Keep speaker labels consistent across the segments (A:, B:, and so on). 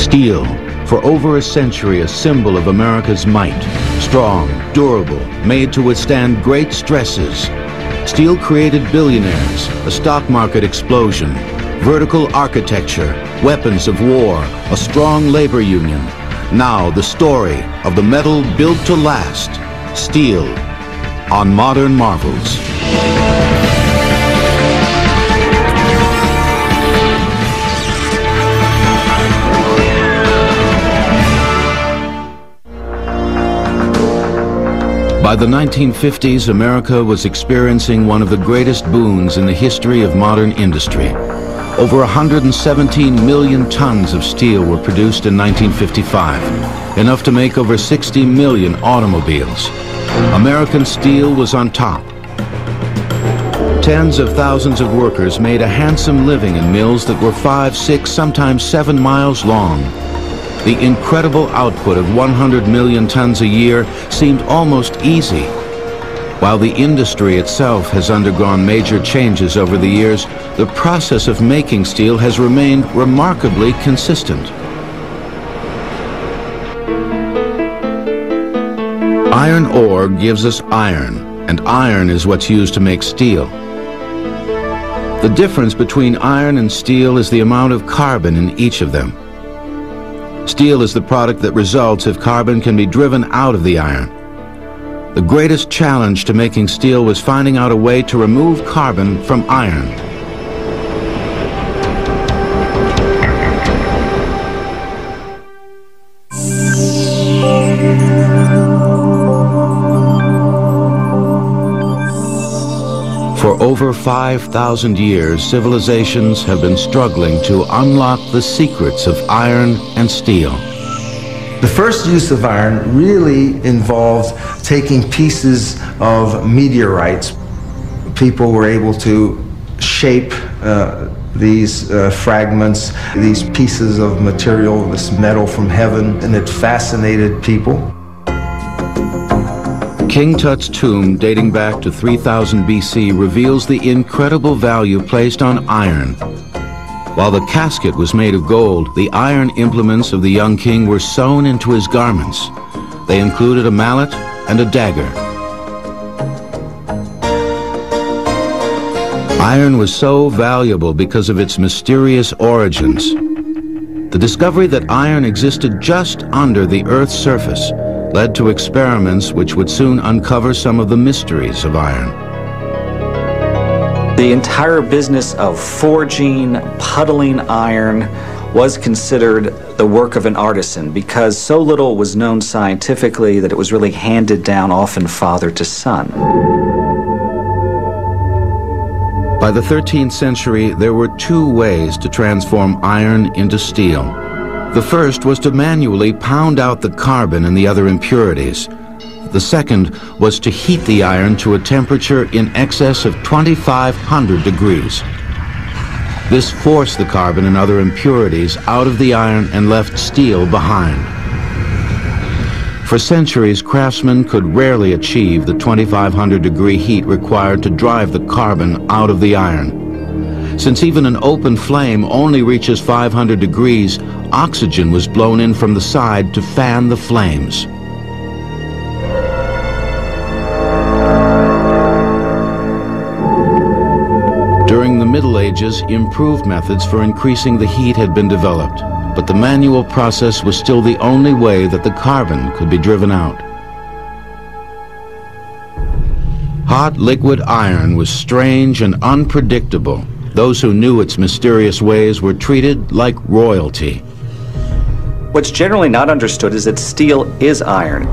A: Steel, for over a century a symbol of America's might. Strong, durable, made to withstand great stresses. Steel created billionaires, a stock market explosion, vertical architecture, weapons of war, a strong labor union. Now the story of the metal built to last, steel, on Modern Marvels. By the 1950s, America was experiencing one of the greatest boons in the history of modern industry. Over 117 million tons of steel were produced in 1955, enough to make over 60 million automobiles. American steel was on top. Tens of thousands of workers made a handsome living in mills that were 5, 6, sometimes 7 miles long. The incredible output of 100 million tons a year seemed almost easy. While the industry itself has undergone major changes over the years, the process of making steel has remained remarkably consistent. Iron ore gives us iron, and iron is what's used to make steel. The difference between iron and steel is the amount of carbon in each of them. Steel is the product that results if carbon can be driven out of the iron. The greatest challenge to making steel was finding out a way to remove carbon from iron. For over 5,000 years, civilizations have been struggling to unlock the secrets of iron and steel.
B: The first use of iron really involved taking pieces of meteorites. People were able to shape these fragments, these pieces of material, this metal from heaven, and it fascinated people.
A: King Tut's tomb, dating back to 3000 BC, reveals the incredible value placed on iron. While the casket was made of gold, the iron implements of the young king were sewn into his garments. They included a mallet and a dagger. Iron was so valuable because of its mysterious origins. The discovery that iron existed just under the Earth's surface led to experiments which would soon uncover some of the mysteries of iron.
C: The entire business of forging, puddling iron was considered the work of an artisan because so little was known scientifically that it was really handed down, often father to son.
A: By the 13th century, there were two ways to transform iron into steel. The first was to manually pound out the carbon and the other impurities. The second was to heat the iron to a temperature in excess of 2,500 degrees. This forced the carbon and other impurities out of the iron and left steel behind. For centuries, craftsmen could rarely achieve the 2,500-degree heat required to drive the carbon out of the iron. Since even an open flame only reaches 500 degrees, oxygen was blown in from the side to fan the flames. During the Middle Ages, improved methods for increasing the heat had been developed, but the manual process was still the only way that the carbon could be driven out. Hot liquid iron was strange and unpredictable. Those who knew its mysterious ways were treated like royalty.
C: What's generally not understood is that steel is iron.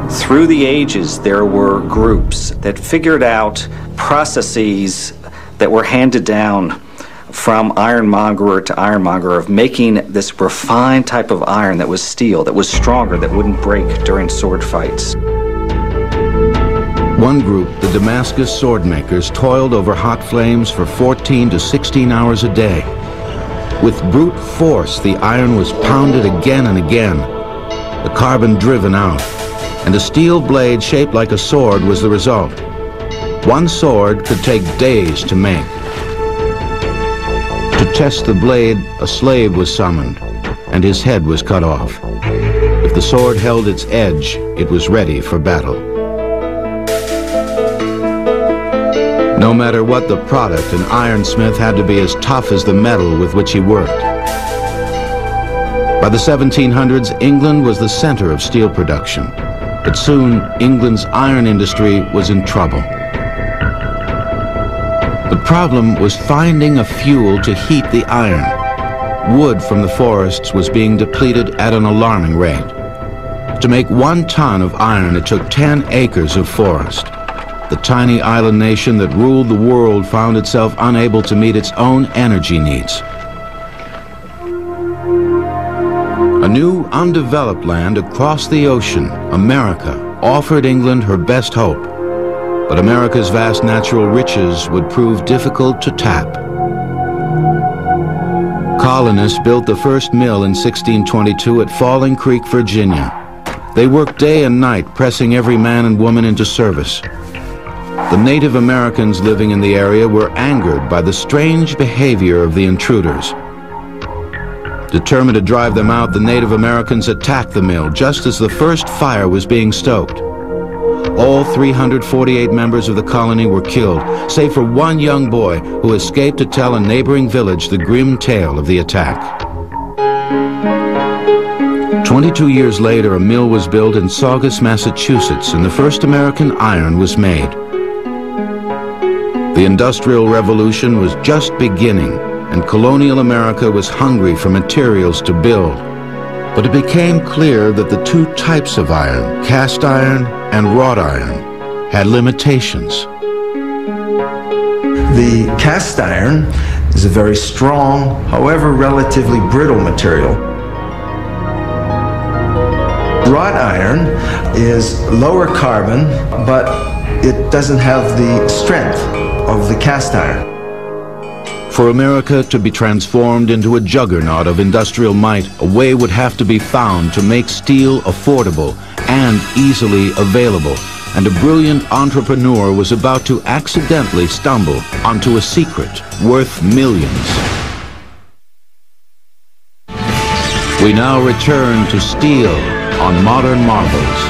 C: Through the ages, there were groups that figured out processes that were handed down from ironmonger to ironmonger of making this refined type of iron that was steel, that was stronger, that wouldn't break during sword fights.
A: One group, the Damascus sword makers, toiled over hot flames for 14 to 16 hours a day. With brute force, the iron was pounded again and again, the carbon driven out, and a steel blade shaped like a sword was the result. One sword could take days to make. To test the blade, a slave was summoned. and his head was cut off. If the sword held its edge, it was ready for battle. No matter what the product, an ironsmith had to be as tough as the metal with which he worked. By the 1700s, England was the center of steel production, but soon England's iron industry was in trouble. The problem was finding a fuel to heat the iron. Wood from the forests was being depleted at an alarming rate. To make 1 ton of iron, it took 10 acres of forest. The tiny island nation that ruled the world found itself unable to meet its own energy needs. A new, undeveloped land across the ocean, America, offered England her best hope. But America's vast natural riches would prove difficult to tap. Colonists built the first mill in 1622 at Falling Creek, Virginia. They worked day and night, pressing every man and woman into service. The Native Americans living in the area were angered by the strange behavior of the intruders. Determined to drive them out, the Native Americans attacked the mill just as the first fire was being stoked. All 348 members of the colony were killed, save for one young boy who escaped to tell a neighboring village the grim tale of the attack. 22 years later, a mill was built in Saugus, Massachusetts, and the first American iron was made. The Industrial Revolution was just beginning, and colonial America was hungry for materials to build. But it became clear that the 2 types of iron, cast iron and wrought iron, had limitations.
B: The cast iron is a very strong, however relatively brittle material. Wrought iron is lower carbon, but it doesn't have the strength of the cast iron.
A: For America to be transformed into a juggernaut of industrial might, a way would have to be found to make steel affordable and easily available. And a brilliant entrepreneur was about to accidentally stumble onto a secret worth millions. We now return to steel on Modern Marvels.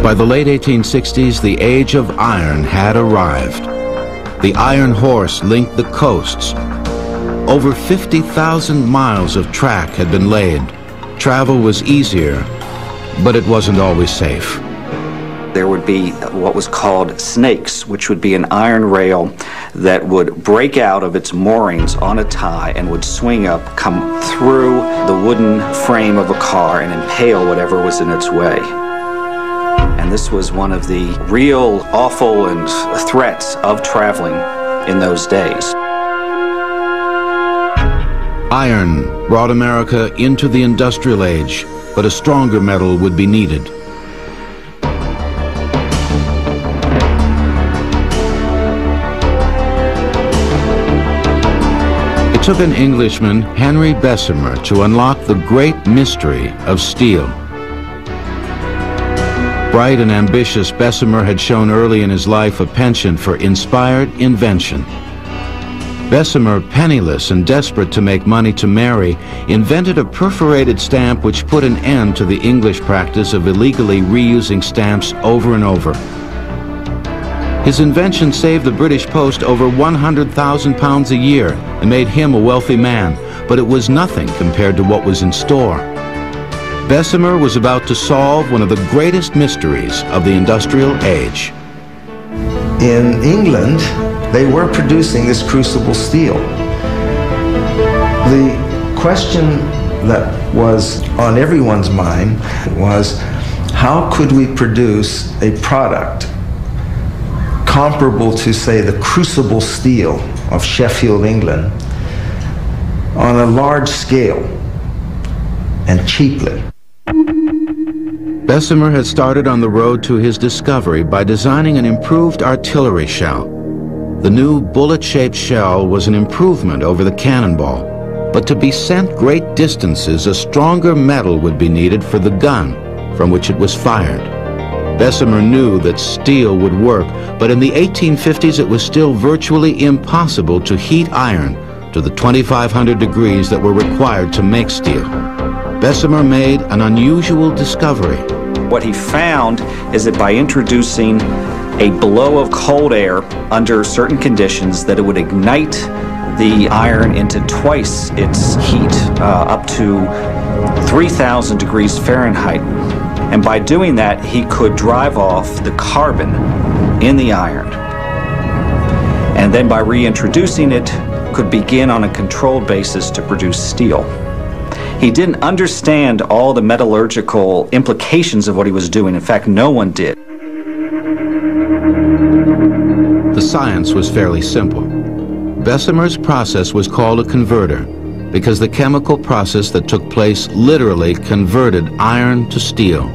A: By the late 1860s, the age of iron had arrived. The iron horse linked the coasts. Over 50,000 miles of track had been laid. Travel was easier, but it wasn't always safe.
C: There would be what was called snakes, which would be an iron rail that would break out of its moorings on a tie and would swing up, come through the wooden frame of a car and impale whatever was in its way. And this was one of the real awful and threats of traveling in those days.
A: Iron brought America into the industrial age, but a stronger metal would be needed. It took an Englishman, Henry Bessemer, to unlock the great mystery of steel. Bright and ambitious, Bessemer had shown early in his life a penchant for inspired invention. Bessemer, penniless and desperate to make money to marry, invented a perforated stamp which put an end to the English practice of illegally reusing stamps over and over. His invention saved the British post over £100,000 a year and made him a wealthy man, but it was nothing compared to what was in store. Bessemer was about to solve one of the greatest mysteries of the industrial age.
B: In England, they were producing this crucible steel. The question that was on everyone's mind was, how could we produce a product comparable to, say, the crucible steel of Sheffield, England, on a large scale and cheaply?
A: Bessemer had started on the road to his discovery by designing an improved artillery shell. The new bullet-shaped shell was an improvement over the cannonball, but to be sent great distances, a stronger metal would be needed for the gun from which it was fired. Bessemer knew that steel would work, but in the 1850s it was still virtually impossible to heat iron to the 2,500 degrees that were required to make steel. Bessemer made an unusual discovery.
C: What he found is that by introducing a blow of cold air under certain conditions, that it would ignite the iron into twice its heat, up to 3,000 degrees Fahrenheit. And by doing that, he could drive off the carbon in the iron. And then by reintroducing it, could begin on a controlled basis to produce steel. He didn't understand all the metallurgical implications of what he was doing. In fact, no one did.
A: The science was fairly simple. Bessemer's process was called a converter because the chemical process that took place literally converted iron to steel.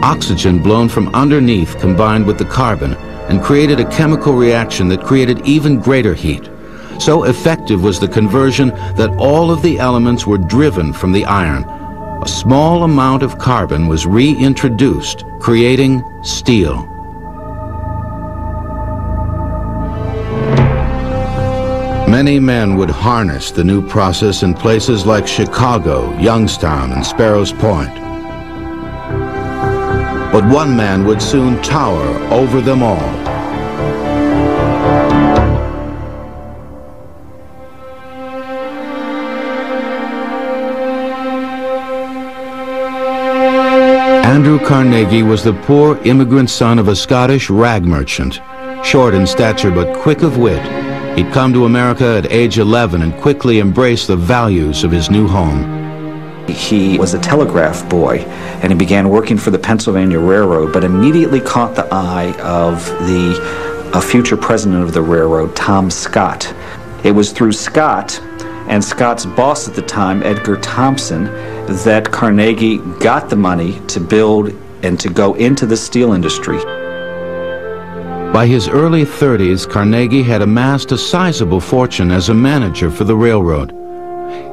A: Oxygen blown from underneath combined with the carbon and created a chemical reaction that created even greater heat. So effective was the conversion that all of the elements were driven from the iron. A small amount of carbon was reintroduced, creating steel. Many men would harness the new process in places like Chicago, Youngstown, and Sparrows Point. But one man would soon tower over them all. Andrew Carnegie was the poor immigrant son of a Scottish rag merchant. Short in stature but quick of wit, he'd come to America at age 11 and quickly embraced the values of his new home.
C: He was a telegraph boy, and he began working for the Pennsylvania Railroad, but immediately caught the eye of a future president of the railroad, Tom Scott. It was through Scott and Scott's boss at the time, Edgar Thompson, that Carnegie got the money to build and to go into the steel industry.
A: By his early 30s, Carnegie had amassed a sizable fortune as a manager for the railroad.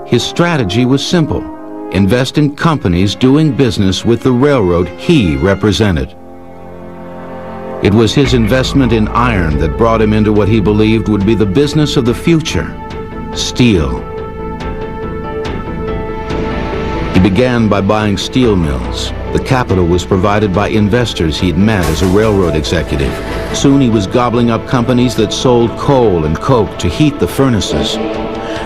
A: His strategy was simple: invest in companies doing business with the railroad he represented. It was his investment in iron that brought him into what he believed would be the business of the future: steel. He began by buying steel mills. The capital was provided by investors he'd met as a railroad executive. Soon he was gobbling up companies that sold coal and coke to heat the furnaces,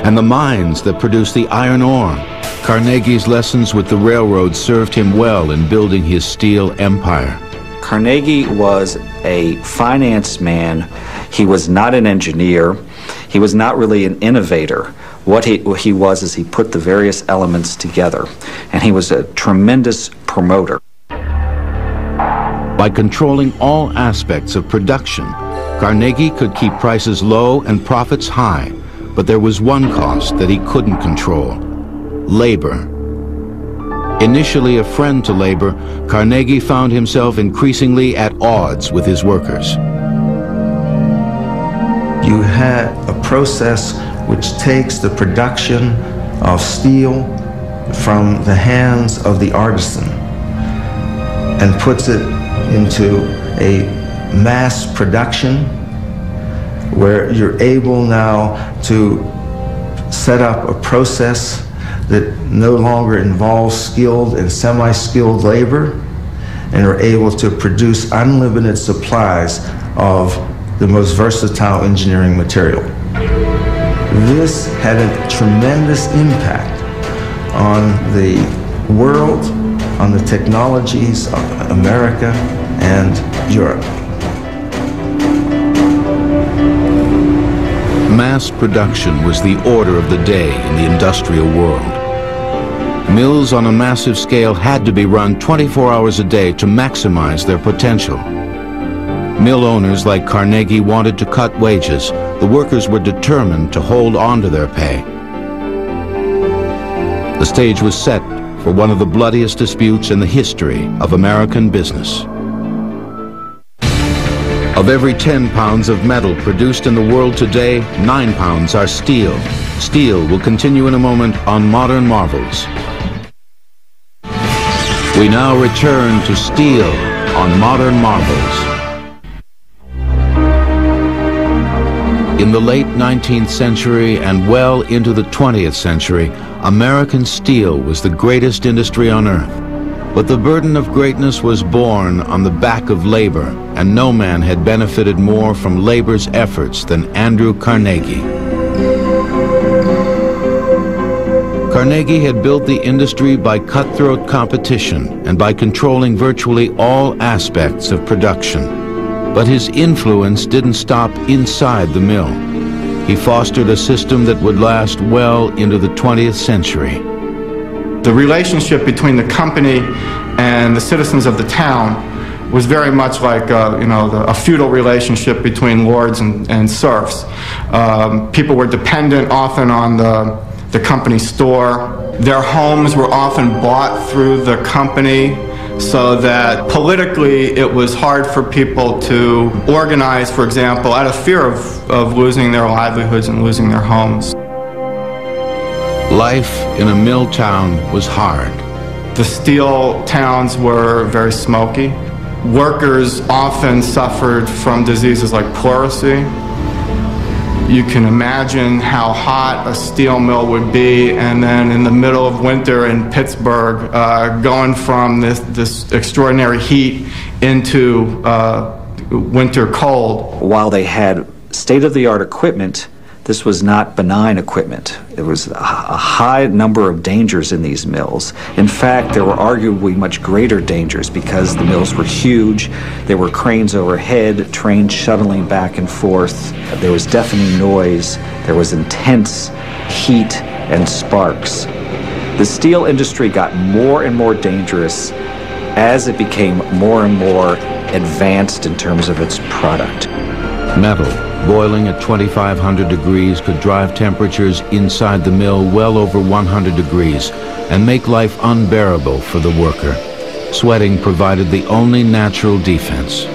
A: and the mines that produced the iron ore. Carnegie's lessons with the railroad served him well in building his steel empire.
C: Carnegie was a finance man. He was not an engineer. He was not really an innovator. What he was is he put the various elements together, and he was a tremendous promoter.
A: By controlling all aspects of production, Carnegie could keep prices low and profits high, but there was one cost that he couldn't control: labor. Initially a friend to labor, Carnegie found himself increasingly at odds with his workers.
B: You had a process which takes the production of steel from the hands of the artisan and puts it into a mass production where you're able now to set up a process that no longer involves skilled and semi-skilled labor, and are able to produce unlimited supplies of the most versatile engineering material. This had a tremendous impact on the world, on the technologies of America and Europe.
A: Mass production was the order of the day in the industrial world. Mills on a massive scale had to be run 24 hours a day to maximize their potential. Mill owners like Carnegie wanted to cut wages. The workers were determined to hold on to their pay. The stage was set for one of the bloodiest disputes in the history of American business. Of every 10 pounds of metal produced in the world today, 9 pounds are steel. Steel will continue in a moment on Modern Marvels. We now return to steel on modern marvels. In the late 19th century and well into the 20th century, American steel was the greatest industry on earth. But the burden of greatness was borne on the back of labor, and no man had benefited more from labor's efforts than Andrew Carnegie. Carnegie had built the industry by cutthroat competition and by controlling virtually all aspects of production. But his influence didn't stop inside the mill. He fostered a system that would last well into the 20th century.
D: The relationship between the company and the citizens of the town was very much like a feudal relationship between lords and serfs. People were dependent often on the company store. Their homes were often bought through the company, so that politically it was hard for people to organize, for example, out of fear of losing their livelihoods and losing their homes.
A: Life in a mill town was hard.
D: The steel towns were very smoky. Workers often suffered from diseases like pleurisy. You can imagine how hot a steel mill would be, and then in the middle of winter in Pittsburgh, going from this extraordinary heat into winter cold.
C: While they had state-of-the-art equipment, this was not benign equipment. There was a high number of dangers in these mills. In fact, there were arguably much greater dangers because the mills were huge. There were cranes overhead, trains shuttling back and forth. There was deafening noise. There was intense heat and sparks. The steel industry got more and more dangerous as it became more and more advanced in terms of its product.
A: Metal, boiling at 2,500 degrees, could drive temperatures inside the mill well over 100 degrees and make life unbearable for the worker. Sweating provided the only natural defense.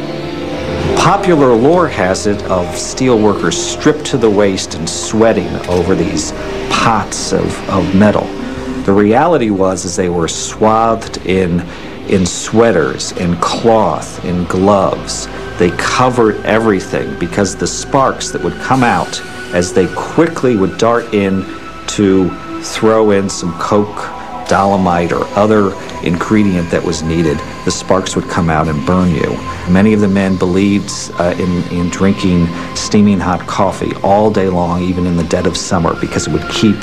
C: Popular lore has it of steel workers stripped to the waist and sweating over these pots of metal. The reality was they were swathed in sweaters, in cloth, in gloves. They covered everything because the sparks that would come out as they quickly would dart in to throw in some coke, dolomite, or other ingredient that was needed, the sparks would come out and burn you. Many of the men believed in drinking steaming hot coffee all day long, even in the dead of summer, because it would keep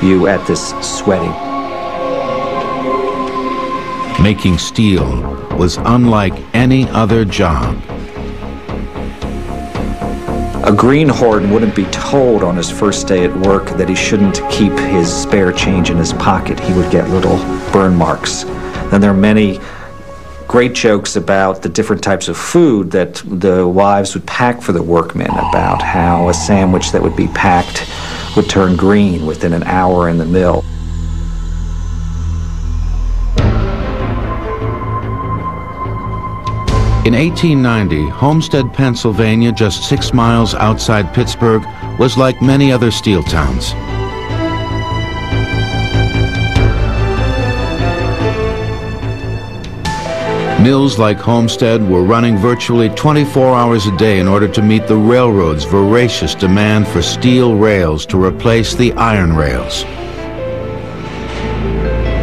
C: you at this sweating.
A: Making steel was unlike any other job.
C: A greenhorn wouldn't be told on his first day at work that he shouldn't keep his spare change in his pocket. He would get little burn marks. Then there are many great jokes about the different types of food that the wives would pack for the workmen, about how a sandwich that would be packed would turn green within an hour in the mill.
A: In 1890, Homestead, Pennsylvania, just 6 miles outside Pittsburgh, was like many other steel towns. Mills like Homestead were running virtually 24 hours a day in order to meet the railroad's voracious demand for steel rails to replace the iron rails.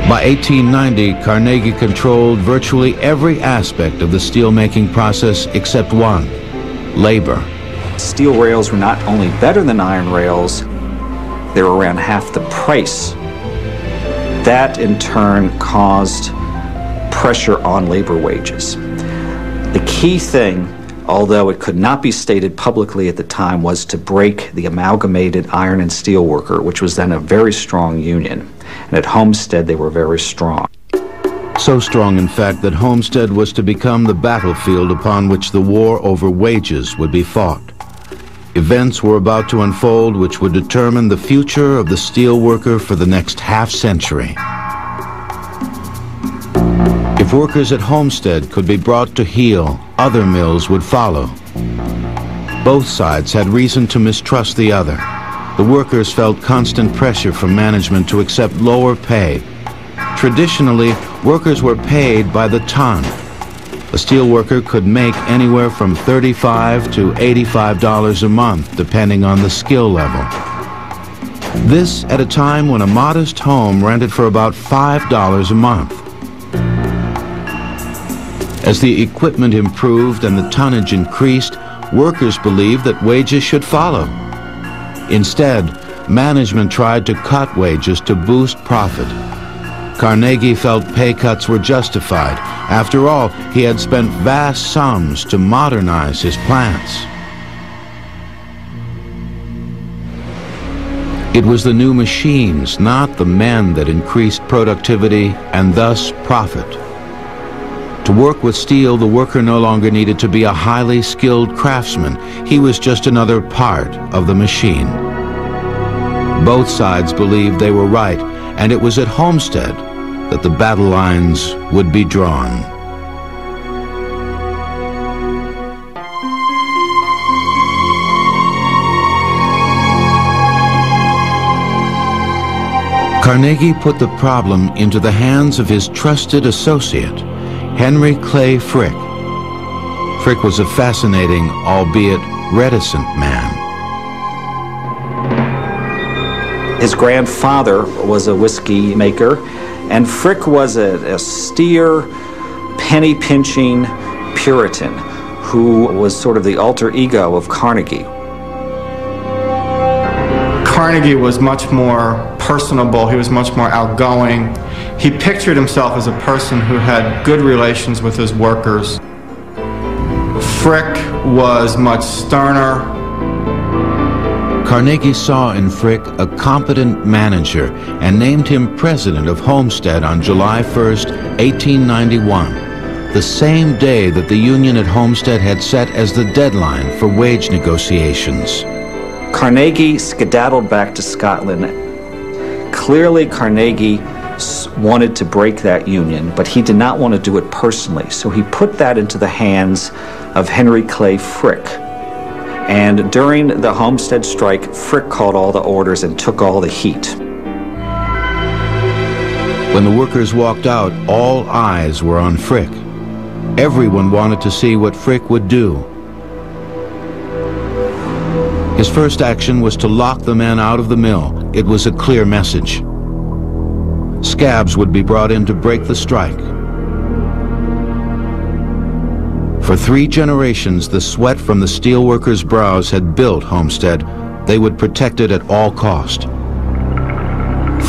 A: By 1890, Carnegie controlled virtually every aspect of the steelmaking process except one: labor.
C: Steel rails were not only better than iron rails, they were around half the price. That in turn caused pressure on labor wages. The key thing, although it could not be stated publicly at the time, was to break the amalgamated iron and steel worker, which was then a very strong union. And at Homestead, they were very strong.
A: So strong, in fact, that Homestead was to become the battlefield upon which the war over wages would be fought. Events were about to unfold which would determine the future of the steel worker for the next half-century. If workers at Homestead could be brought to heel, other mills would follow. Both sides had reason to mistrust the other. The workers felt constant pressure from management to accept lower pay. Traditionally, workers were paid by the ton. A steelworker could make anywhere from $35 to $85 a month, depending on the skill level. This at a time when a modest home rented for about $5 a month. As the equipment improved and the tonnage increased, workers believed that wages should follow. Instead, management tried to cut wages to boost profit. Carnegie felt pay cuts were justified. After all, he had spent vast sums to modernize his plants. It was the new machines, not the men, that increased productivity and thus profit. To work with steel, the worker no longer needed to be a highly skilled craftsman. He was just another part of the machine. Both sides believed they were right, and it was at Homestead that the battle lines would be drawn. Carnegie put the problem into the hands of his trusted associate, Henry Clay Frick. Frick was a fascinating, albeit reticent man.
C: His grandfather was a whiskey maker, and Frick was a austere, penny-pinching Puritan who was sort of the alter ego of Carnegie.
D: Carnegie was much more personable. He was much more outgoing. He pictured himself as a person who had good relations with his workers. Frick was much sterner.
A: Carnegie saw in Frick a competent manager and named him president of Homestead on July 1st, 1891, the same day that the union at Homestead had set as the deadline for wage negotiations.
C: Carnegie skedaddled back to Scotland. Clearly, Carnegie wanted to break that union, but he did not want to do it personally, so he put that into the hands of Henry Clay Frick. And during the Homestead strike, Frick called all the orders and took all the heat.
A: When the workers walked out, all eyes were on Frick. Everyone wanted to see what Frick would do. His first action was to lock the men out of the mill. It was a clear message. Scabs would be brought in to break the strike. For 3 generations, the sweat from the steelworkers' brows had built Homestead. They would protect it at all cost.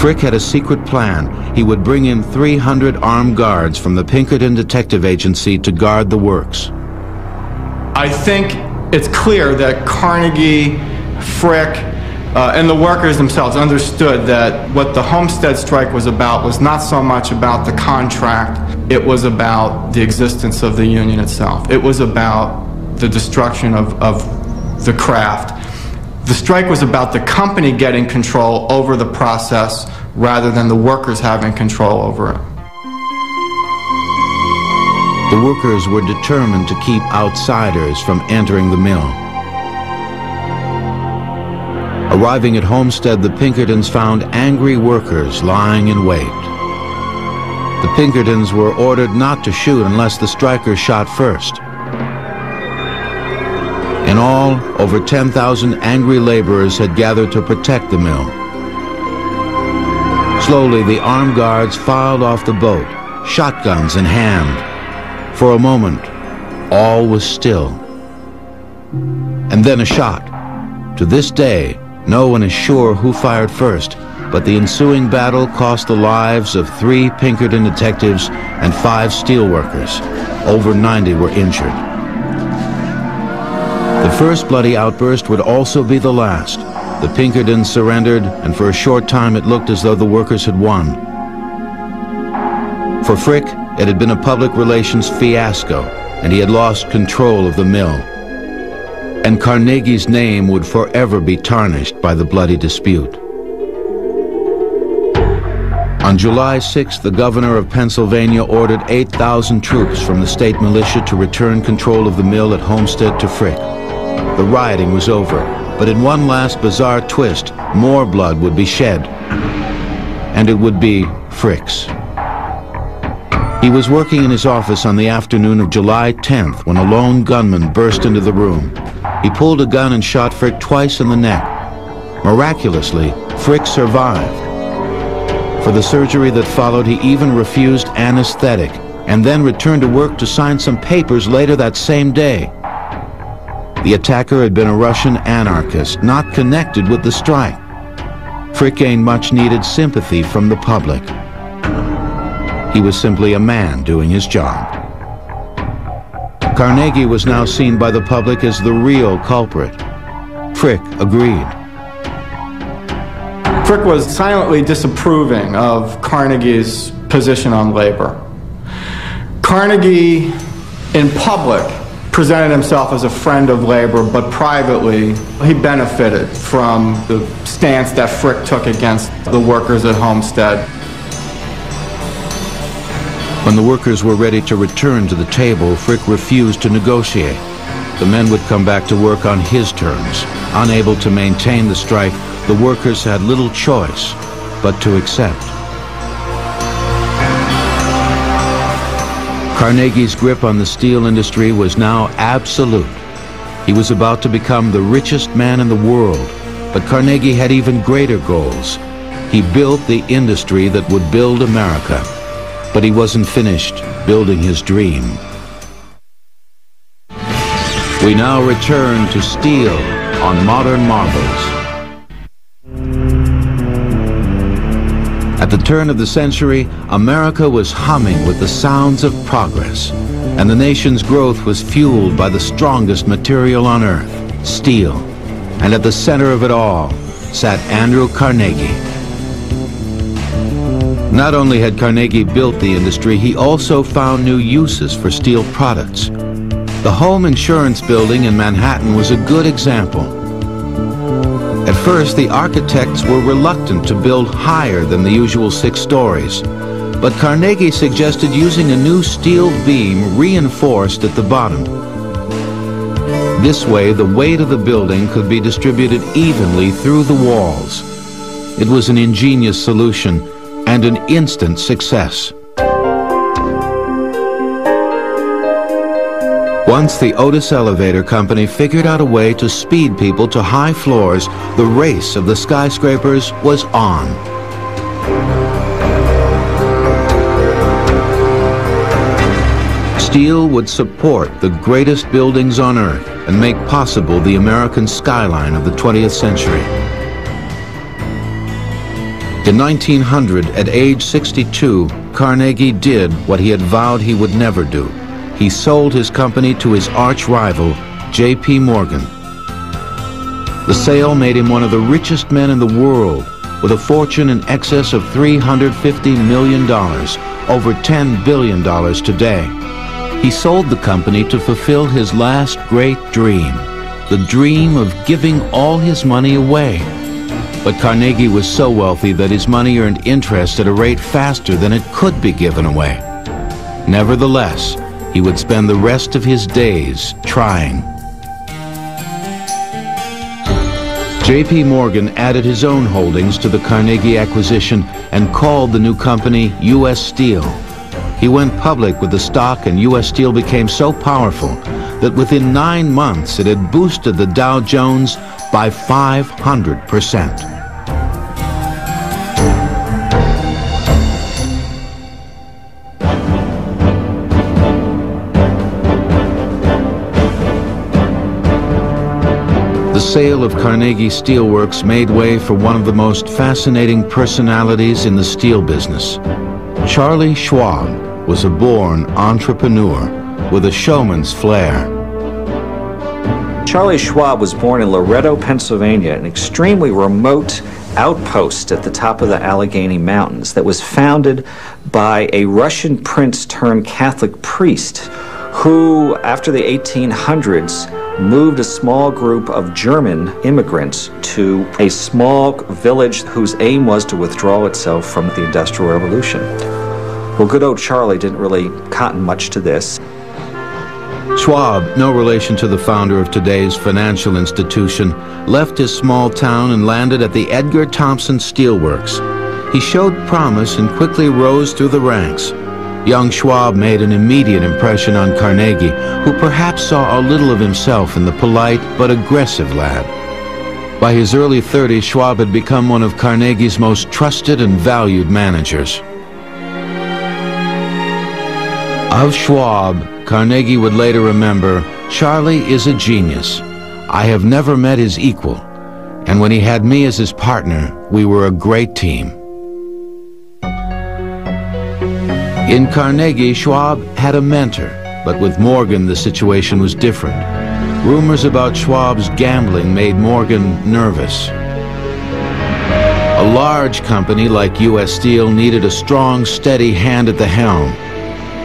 A: Frick had a secret plan. He would bring in 300 armed guards from the Pinkerton Detective Agency to guard the works.
D: I think it's clear that Carnegie, Frick, and the workers themselves understood that what the Homestead strike was about was not so much about the contract, it was about the existence of the union itself. It was about the destruction of the craft. The strike was about the company getting control over the process rather than the workers having control over it.
A: The workers were determined to keep outsiders from entering the mill. Arriving at Homestead, the Pinkertons found angry workers lying in wait. The Pinkertons were ordered not to shoot unless the strikers shot first. In all, over 10,000 angry laborers had gathered to protect the mill. Slowly, the armed guards filed off the boat, shotguns in hand. For a moment, all was still. And then a shot. To this day, no one is sure who fired first, but the ensuing battle cost the lives of 3 Pinkerton detectives and 5 steelworkers. Over 90 were injured. The first bloody outburst would also be the last. The Pinkertons surrendered, and for a short time it looked as though the workers had won. For Frick, it had been a public relations fiasco, and he had lost control of the mill. And Carnegie's name would forever be tarnished by the bloody dispute. On July 6th, the governor of Pennsylvania ordered 8,000 troops from the state militia to return control of the mill at Homestead to Frick. The rioting was over, but in one last bizarre twist, more blood would be shed, and it would be Frick's. He was working in his office on the afternoon of July 10th when a lone gunman burst into the room. He pulled a gun and shot Frick twice in the neck. Miraculously, Frick survived. For the surgery that followed, he even refused anesthetic and then returned to work to sign some papers later that same day. The attacker had been a Russian anarchist, not connected with the strike. Frick gained much-needed sympathy from the public. He was simply a man doing his job. Carnegie was now seen by the public as the real culprit. Frick agreed.
D: Frick was silently disapproving of Carnegie's position on labor. Carnegie, in public, presented himself as a friend of labor, but privately, he benefited from the stance that Frick took against the workers at Homestead.
A: When the workers were ready to return to the table, Frick refused to negotiate. The men would come back to work on his terms. Unable to maintain the strike, the workers had little choice but to accept. Carnegie's grip on the steel industry was now absolute. He was about to become the richest man in the world, but Carnegie had even greater goals. He built the industry that would build America, but he wasn't finished building his dream. We now return to steel on Modern Marvels. At the turn of the century, America was humming with the sounds of progress, and the nation's growth was fueled by the strongest material on earth, steel. And at the center of it all sat Andrew Carnegie. Not only had Carnegie built the industry, he also found new uses for steel products. The home insurance building in Manhattan was a good example. At first, the architects were reluctant to build higher than the usual 6 stories, but Carnegie suggested using a new steel beam reinforced at the bottom. This way, the weight of the building could be distributed evenly through the walls. It was an ingenious solution and an instant success. Once the Otis Elevator Company figured out a way to speed people to high floors, the race of the skyscrapers was on. Steel would support the greatest buildings on earth and make possible the American skyline of the 20th century. In 1900, at age 62, Carnegie did what he had vowed he would never do. He sold his company to his arch-rival, J.P. Morgan. The sale made him one of the richest men in the world, with a fortune in excess of $350 million, over $10 billion today. He sold the company to fulfill his last great dream, the dream of giving all his money away. But Carnegie was so wealthy that his money earned interest at a rate faster than it could be given away. Nevertheless, he would spend the rest of his days trying. J.P. Morgan added his own holdings to the Carnegie acquisition and called the new company U.S. Steel. He went public with the stock, and U.S. Steel became so powerful that within 9 months it had boosted the Dow Jones by 500%. The sale of Carnegie Steelworks made way for one of the most fascinating personalities in the steel business. Charlie Schwab was a born entrepreneur with a showman's flair.
C: Charlie Schwab was born in Loretto, Pennsylvania, an extremely remote outpost at the top of the Allegheny Mountains that was founded by a Russian prince turned Catholic priest who, after the 1800s, moved a small group of German immigrants to a small village whose aim was to withdraw itself from the Industrial Revolution. Well, good old Charlie didn't really cotton much to this.
A: Schwab, no relation to the founder of today's financial institution, left his small town and landed at the Edgar Thomson Steelworks. He showed promise and quickly rose through the ranks. Young Schwab made an immediate impression on Carnegie, who perhaps saw a little of himself in the polite but aggressive lad. By his early 30s, Schwab had become one of Carnegie's most trusted and valued managers. Of Schwab, Carnegie would later remember, "Charlie is a genius. I have never met his equal, and when he had me as his partner, we were a great team." In Carnegie, Schwab had a mentor, but with Morgan the situation was different. Rumors about Schwab's gambling made Morgan nervous. A large company like U.S. Steel needed a strong, steady hand at the helm.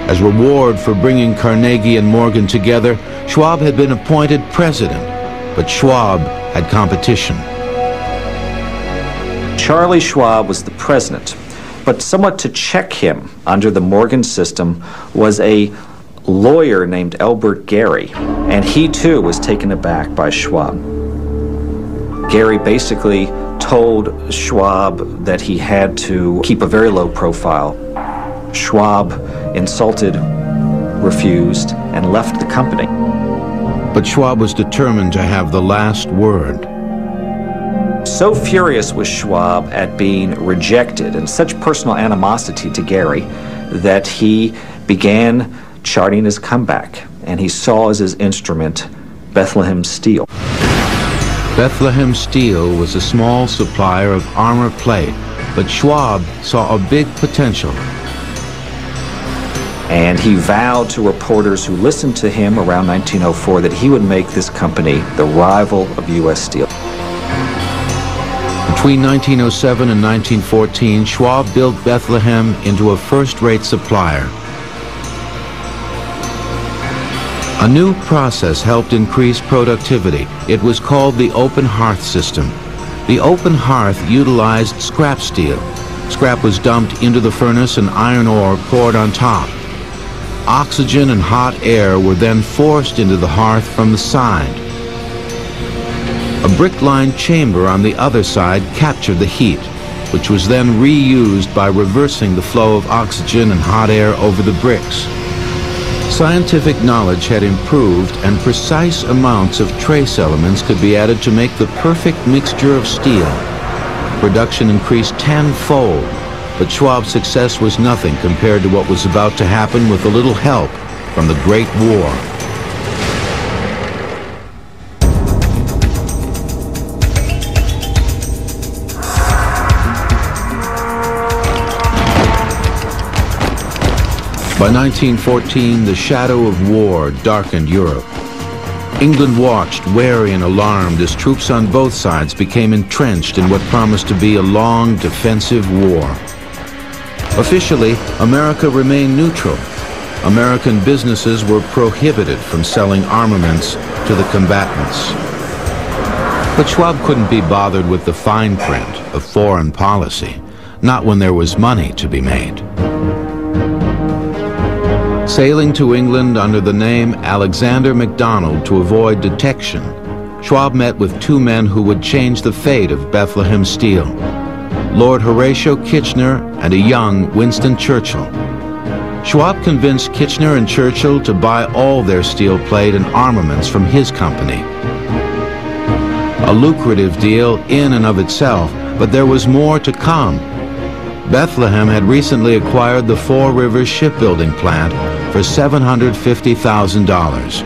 A: As reward for bringing Carnegie and Morgan together, Schwab had been appointed president, but Schwab had competition.
C: Charlie Schwab was the president, but somewhat to check him under the Morgan system was a lawyer named Elbert Gary, and he too was taken aback by Schwab. Gary basically told Schwab that he had to keep a very low profile. Schwab insulted, refused, and left the company.
A: But Schwab was determined to have the last word.
C: So furious was Schwab at being rejected and such personal animosity to Gary that he began charting his comeback, and he saw as his instrument Bethlehem Steel.
A: Bethlehem Steel was a small supplier of armor plate, but Schwab saw a big potential.
C: And he vowed to reporters who listened to him around 1904 that he would make this company the rival of U.S. Steel.
A: Between 1907 and 1914, Schwab built Bethlehem into a first-rate supplier. A new process helped increase productivity. It was called the open hearth system. The open hearth utilized scrap steel. Scrap was dumped into the furnace and iron ore poured on top. Oxygen and hot air were then forced into the hearth from the side. A brick-lined chamber on the other side captured the heat, which was then reused by reversing the flow of oxygen and hot air over the bricks. Scientific knowledge had improved, and precise amounts of trace elements could be added to make the perfect mixture of steel. Production increased tenfold, but Schwab's success was nothing compared to what was about to happen with a little help from the Great War. By 1914, the shadow of war darkened Europe. England watched, wary and alarmed, as troops on both sides became entrenched in what promised to be a long defensive war. Officially, America remained neutral. American businesses were prohibited from selling armaments to the combatants. But Schwab couldn't be bothered with the fine print of foreign policy, not when there was money to be made. Sailing to England under the name Alexander MacDonald to avoid detection, Schwab met with two men who would change the fate of Bethlehem Steel: Lord Horatio Kitchener and a young Winston Churchill. Schwab convinced Kitchener and Churchill to buy all their steel plate and armaments from his company. A lucrative deal in and of itself, but there was more to come. Bethlehem had recently acquired the Four Rivers shipbuilding plant for $750,000.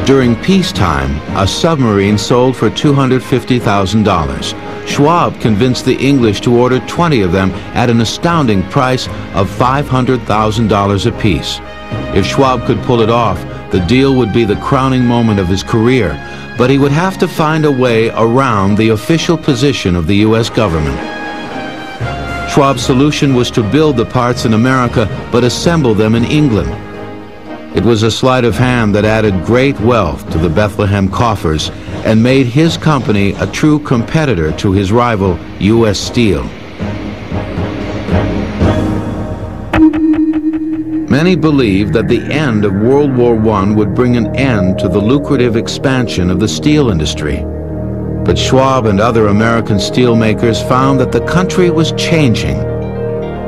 A: During peacetime, a submarine sold for $250,000. Schwab convinced the English to order 20 of them at an astounding price of $500,000 apiece. If Schwab could pull it off, the deal would be the crowning moment of his career, but he would have to find a way around the official position of the U.S. government. Schwab's solution was to build the parts in America, but assemble them in England. It was a sleight of hand that added great wealth to the Bethlehem coffers and made his company a true competitor to his rival, U.S. Steel. Many believed that the end of World War I would bring an end to the lucrative expansion of the steel industry. But Schwab and other American steelmakers found that the country was changing.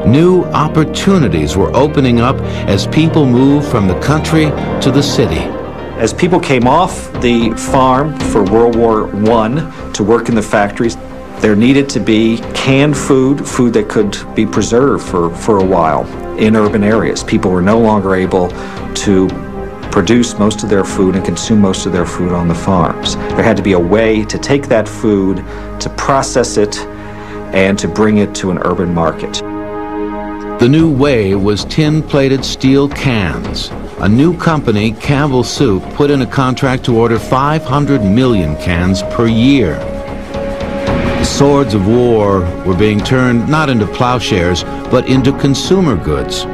A: New opportunities were opening up as people moved from the country to the city.
C: As people came off the farm for World War I to work in the factories, there needed to be canned food that could be preserved for a while in urban areas. People were no longer able to produce most of their food and consume most of their food on the farms. There had to be a way to take that food, to process it, and to bring it to an urban market.
A: The new way was tin-plated steel cans. A new company, Campbell Soup, put in a contract to order 500 million cans per year. The swords of war were being turned not into plowshares, but into consumer goods.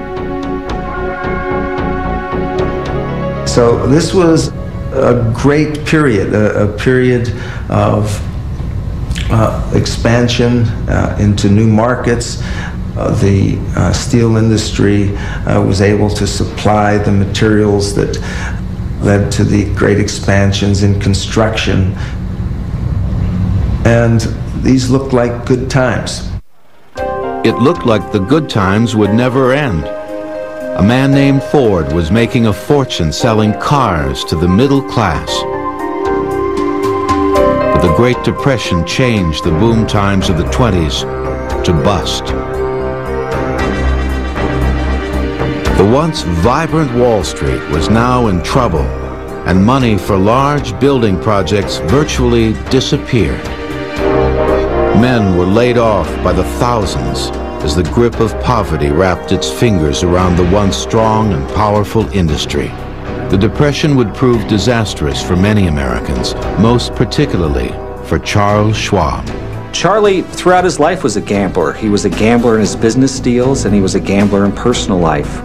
B: So this was a great period, a period of expansion into new markets. The steel industry was able to supply the materials that led to the great expansions in construction. And these looked like good times.
A: It looked like the good times would never end. A man named Ford was making a fortune selling cars to the middle class. But the Great Depression changed the boom times of the 20s to bust. The once vibrant Wall Street was now in trouble, and money for large building projects virtually disappeared. Men were laid off by the thousands as the grip of poverty wrapped its fingers around the once strong and powerful industry. The Depression would prove disastrous for many Americans, most particularly for Charles Schwab.
C: Charlie, throughout his life, was a gambler. He was a gambler in his business deals, and he was a gambler in personal life.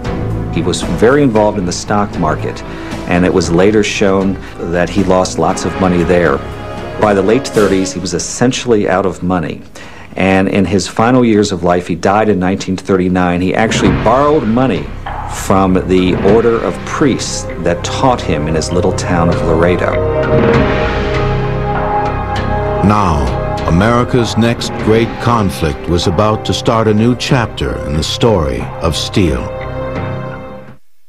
C: He was very involved in the stock market, and it was later shown that he lost lots of money there. By the late 30s, he was essentially out of money. And in his final years of life, he died in 1939. He actually borrowed money from the order of priests that taught him in his little town of Laredo.
A: Now, America's next great conflict was about to start a new chapter in the story of steel.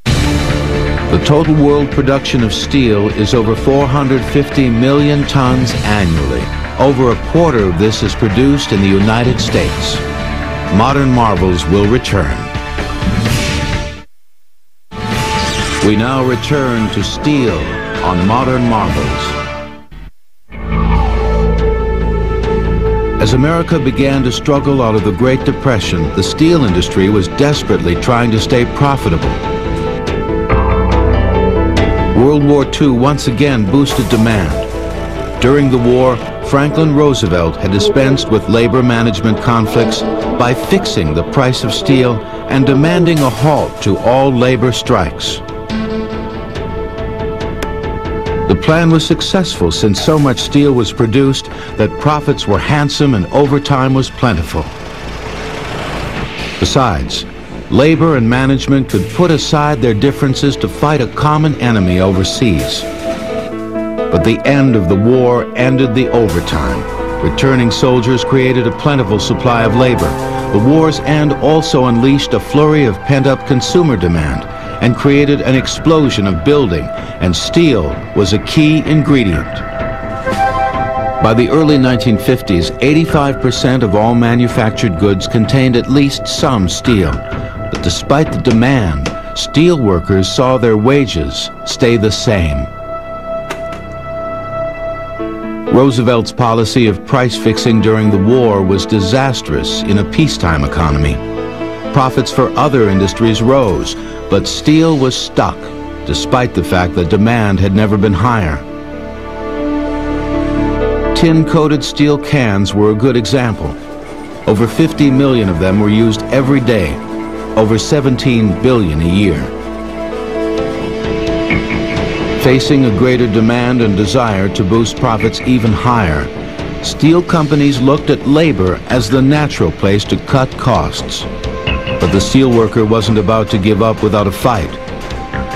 A: The total world production of steel is over 450 million tons annually. Over a quarter of this is produced in the United States. Modern Marvels will return. We now return to steel on Modern Marvels. As America began to struggle out of the Great Depression, the steel industry was desperately trying to stay profitable. World War II once again boosted demand. During the war, Franklin Roosevelt had dispensed with labor management conflicts by fixing the price of steel and demanding a halt to all labor strikes. The plan was successful since so much steel was produced that profits were handsome and overtime was plentiful. Besides, labor and management could put aside their differences to fight a common enemy overseas. But the end of the war ended the overtime. Returning soldiers created a plentiful supply of labor. The war's end also unleashed a flurry of pent-up consumer demand and created an explosion of building, and steel was a key ingredient. By the early 1950s, 85% of all manufactured goods contained at least some steel. But despite the demand, steel workers saw their wages stay the same. Roosevelt's policy of price fixing during the war was disastrous in a peacetime economy. Profits for other industries rose, but steel was stuck, despite the fact that demand had never been higher. Tin-coated steel cans were a good example. Over 50 million of them were used every day, over 17 billion a year. Facing a greater demand and desire to boost profits even higher, steel companies looked at labor as the natural place to cut costs. But the steelworker wasn't about to give up without a fight.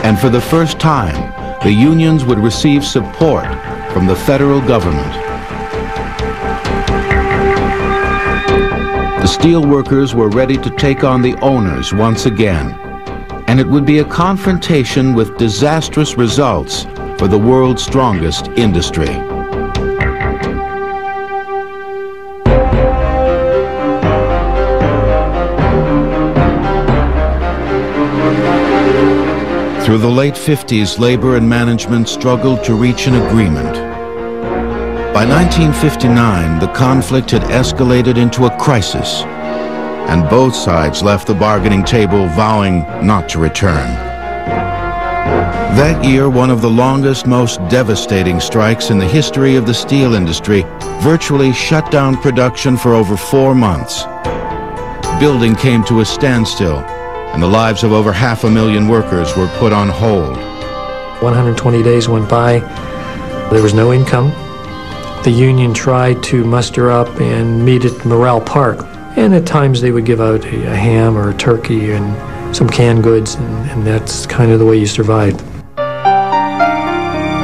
A: And for the first time, the unions would receive support from the federal government. The steelworkers were ready to take on the owners once again, and it would be a confrontation with disastrous results for the world's strongest industry. Through the late 50s, labor and management struggled to reach an agreement. By 1959, the conflict had escalated into a crisis, and both sides left the bargaining table vowing not to return. That year, one of the longest, most devastating strikes in the history of the steel industry virtually shut down production for over 4 months. Building came to a standstill, and the lives of over 500,000 workers were put on hold.
E: 120 days went by. There was no income. The union tried to muster up and meet at Morale Park, and at times they would give out a ham or a turkey and some canned goods, and that's kind of the way you survived.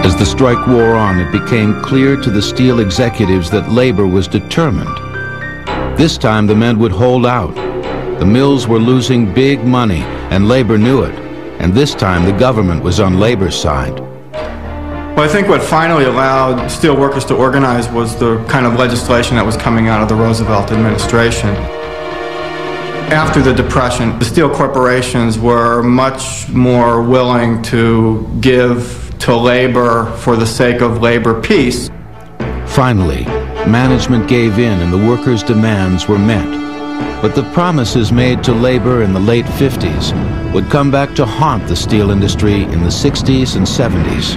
A: As the strike wore on, it became clear to the steel executives that labor was determined. This time the men would hold out. The mills were losing big money, and labor knew it. And this time the government was on labor's side.
D: Well, I think what finally allowed steel workers to organize was the kind of legislation that was coming out of the Roosevelt administration. After the Depression, the steel corporations were much more willing to give to labor for the sake of labor peace.
A: Finally, management gave in and the workers' demands were met. But the promises made to labor in the late 50s would come back to haunt the steel industry in the 60s and 70s.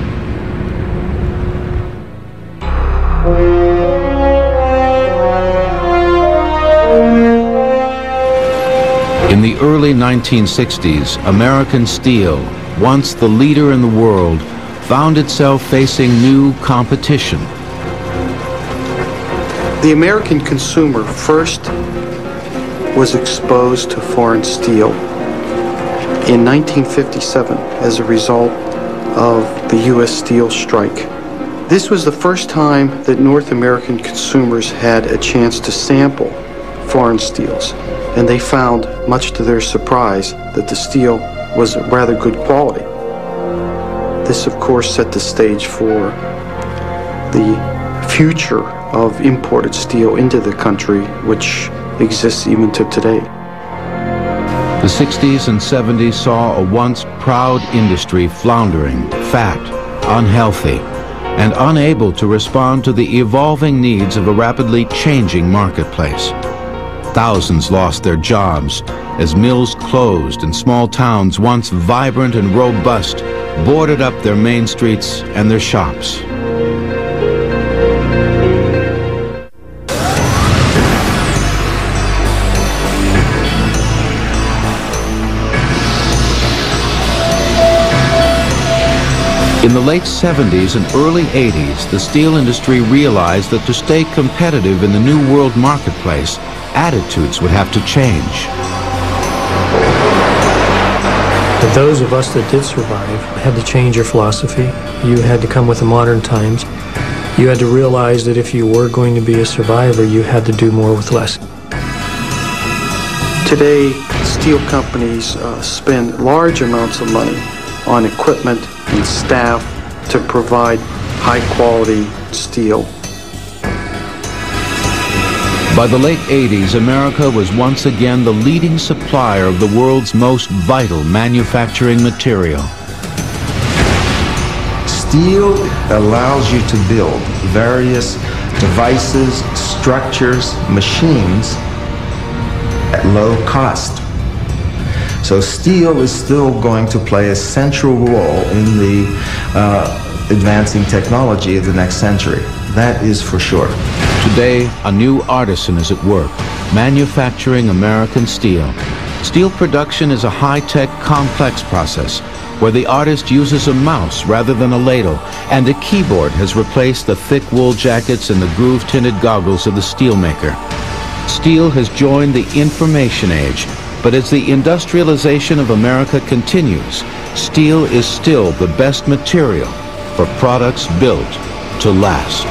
A: In the early 1960s, American steel, once the leader in the world, found itself facing new competition.
F: The American consumer first was exposed to foreign steel in 1957 as a result of the U.S. Steel strike. This was the first time that North American consumers had a chance to sample foreign steels, and they found, much to their surprise, that the steel was rather good quality. This, of course, set the stage for the future of imported steel into the country, which exists even to today.
A: The 60s and 70s saw a once proud industry floundering, fat, unhealthy, and unable to respond to the evolving needs of a rapidly changing marketplace. Thousands lost their jobs as mills closed and small towns, once vibrant and robust, boarded up their main streets and their shops. In the late 70s and early 80s, the steel industry realized that to stay competitive in the new world marketplace, attitudes would have to change.
E: But those of us that did survive had to change your philosophy. You had to come with the modern times. You had to realize that if you were going to be a survivor, you had to do more with less.
F: Today, steel companies spend large amounts of money on equipment and staff to provide high-quality steel.
A: By the late 80s, America was once again the leading supplier of the world's most vital manufacturing material.
B: Steel allows you to build various devices, structures, machines at low cost. So steel is still going to play a central role in the advancing technology of the next century. That is for sure.
A: Today, a new artisan is at work, manufacturing American steel. Steel production is a high-tech, complex process where the artist uses a mouse rather than a ladle, and a keyboard has replaced the thick wool jackets and the groove-tinted goggles of the steelmaker. Steel has joined the information age, but as the industrialization of America continues, steel is still the best material for products built to last.